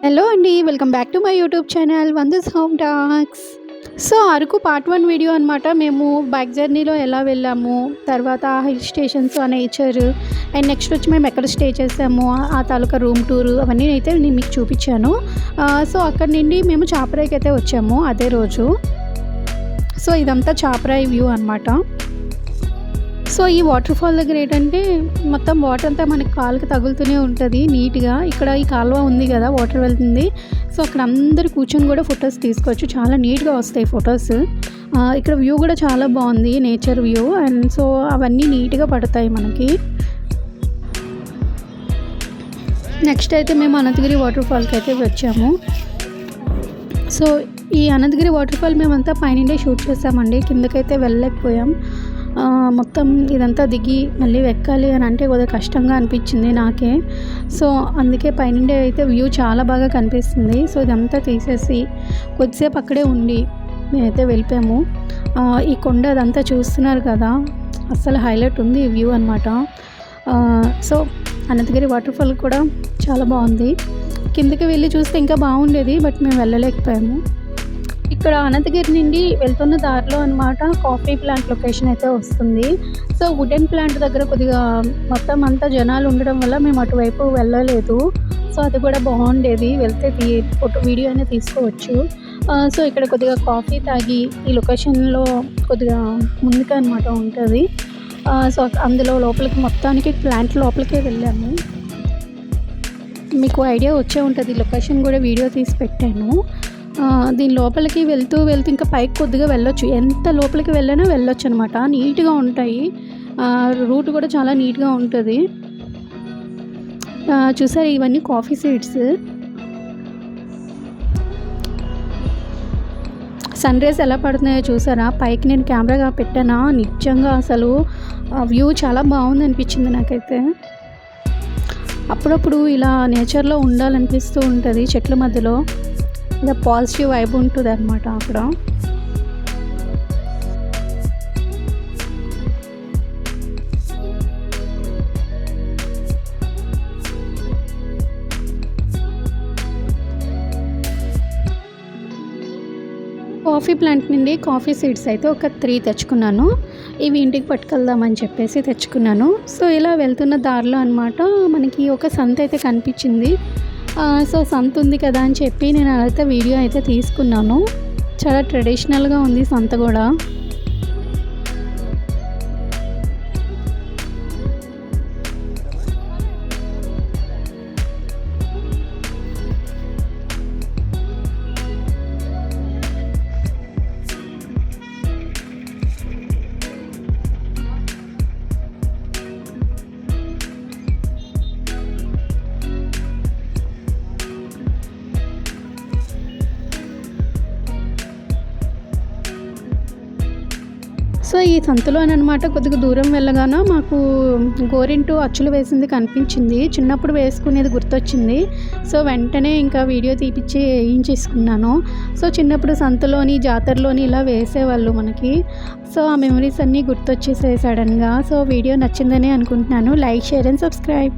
Hello అండి, welcome back to my YouTube channel వందస్ home talks. So Araku part 1 video అనమాట. మేము బైక్ జర్నీలో ఎలా వెళ్ళాము, తర్వాత ఆ హిల్ స్టేషన్స్, ఆ నేచర్, అండ్ నెక్స్ట్ వచ్చి మేము ఎక్కడ స్టే చేసాము, ఆ తాలూకా రూమ్ టూరు అవన్నీ అయితే నేను మీకు చూపించాను. సో అక్కడి నుండి మేము చాపరాయికి అయితే వచ్చాము అదే రోజు. సో ఇదంతా చాపరాయి వ్యూ అనమాట. సో ఈ వాటర్ ఫాల్ దగ్గర ఏంటంటే మొత్తం వాటర్ అంతా మనకి కాళ్ళకి తగులుతూనే ఉంటుంది నీట్గా. ఇక్కడ ఈ కాలువ ఉంది కదా, వాటర్ వెళ్తుంది. సో అక్కడ అందరు కూర్చొని కూడా ఫొటోస్ తీసుకోవచ్చు, చాలా నీట్గా వస్తాయి ఫొటోస్. ఇక్కడ వ్యూ కూడా చాలా బాగుంది, నేచర్ వ్యూ. అండ్ సో అవన్నీ నీట్గా పడతాయి మనకి. నెక్స్ట్ అయితే మేము అనంతగిరి వాటర్ ఫాల్కి అయితే వచ్చాము. సో ఈ అనంతగిరి వాటర్ ఫాల్ మేమంతా పైనుండే షూట్ చేసామండి, కిందకైతే వెళ్ళలేకపోయాం. మొత్తం ఇదంతా దిగి మళ్ళీ ఎక్కాలి అని అంటే కొద్దిగా కష్టంగా అనిపించింది నాకే. సో అందుకే పైనుండే అయితే వ్యూ చాలా బాగా కనిపిస్తుంది. సో ఇదంతా తీసేసి కొద్దిసేపు అక్కడే ఉండి మేమైతే వెళ్ళిపోయాము. ఈ కొండ అదంతా చూస్తున్నారు కదా, అస్సలు హైలైట్ ఉంది ఈ వ్యూ అనమాట. సో అనంతగిరి వాటర్ ఫాల్ కూడా చాలా బాగుంది. కిందకి వెళ్ళి చూస్తే ఇంకా బాగుండేది, బట్ మేము వెళ్ళలేకపోయాము. ఇక్కడ అనంతగిరి నుండి వెళ్తున్న దారిలో అనమాట కాఫీ ప్లాంట్ లొకేషన్ అయితే వస్తుంది. సో వుడెన్ ప్లాంట్ దగ్గర కొద్దిగా మొత్తం అంతా జనాలు ఉండడం వల్ల మేము అటువైపు వెళ్ళలేదు. సో అది కూడా బాగుండేది, వెళ్తే వీడియో అయినా తీసుకోవచ్చు. సో ఇక్కడ కొద్దిగా కాఫీ తాగి ఈ లొకేషన్లో కొద్దిగా ముందుగా అనమాట ఉంటుంది. సో అందులో లోపలికి మొత్తానికి ప్లాంట్ లోపలికే వెళ్ళాము. మీకు ఐడియా వచ్చే ఉంటుంది, లొకేషన్ కూడా వీడియో తీసి పెట్టాను. దీని లోపలికి వెళ్తూ ఇంకా పైకి కొద్దిగా వెళ్ళొచ్చు, ఎంత లోపలికి వెళ్ళినా వెళ్ళొచ్చు అనమాట. నీట్గా ఉంటాయి, రూట్ కూడా చాలా నీట్గా ఉంటుంది. చూసారు, ఇవన్నీ కాఫీ సీడ్స్. సన్ రైజ్ ఎలా పడుతున్నాయో చూసారా, పైకి నేను కెమెరాగా పెట్టానా, నిజంగా అసలు వ్యూ చాలా బాగుంది అనిపించింది నాకైతే. అప్పుడప్పుడు ఇలా నేచర్లో ఉండాలనిపిస్తూ ఉంటుంది, చెట్ల మధ్యలో. ఇలా పాజిటివ్ వైబ్ ఉంటుంది అనమాట అక్కడ. కాఫీ ప్లాంట్ నుండి కాఫీ సీడ్స్ అయితే ఒక 3 తెచ్చుకున్నాను. ఇవి ఇంటికి పట్టుకెళ్దామని చెప్పేసి తెచ్చుకున్నాను. సో ఇలా వెళ్తున్న దారిలో అనమాట మనకి ఒక సంత అయితే కనిపించింది. సో సంత ఉంది కదా అని చెప్పి నేను అయితే వీడియో అయితే తీసుకున్నాను. చాలా ట్రెడిషనల్గా ఉంది సంత కూడా. సో ఈ సంతలోనమాట కొద్దిగా దూరం వెళ్ళగానే మాకు గోరింటూ అచ్చులు వేసింది కనిపించింది. చిన్నప్పుడు వేసుకునేది గుర్తొచ్చింది. సో వెంటనే ఇంకా వీడియో తీపిచ్చి వేయించేసుకున్నాను. సో చిన్నప్పుడు సంతలోని జాతరలోని ఇలా వేసేవాళ్ళు మనకి. సో ఆ మెమరీస్ అన్నీ గుర్తొచ్చేసాయి సడన్గా. సో వీడియో నచ్చిందని అనుకుంటున్నాను. Like, share and subscribe.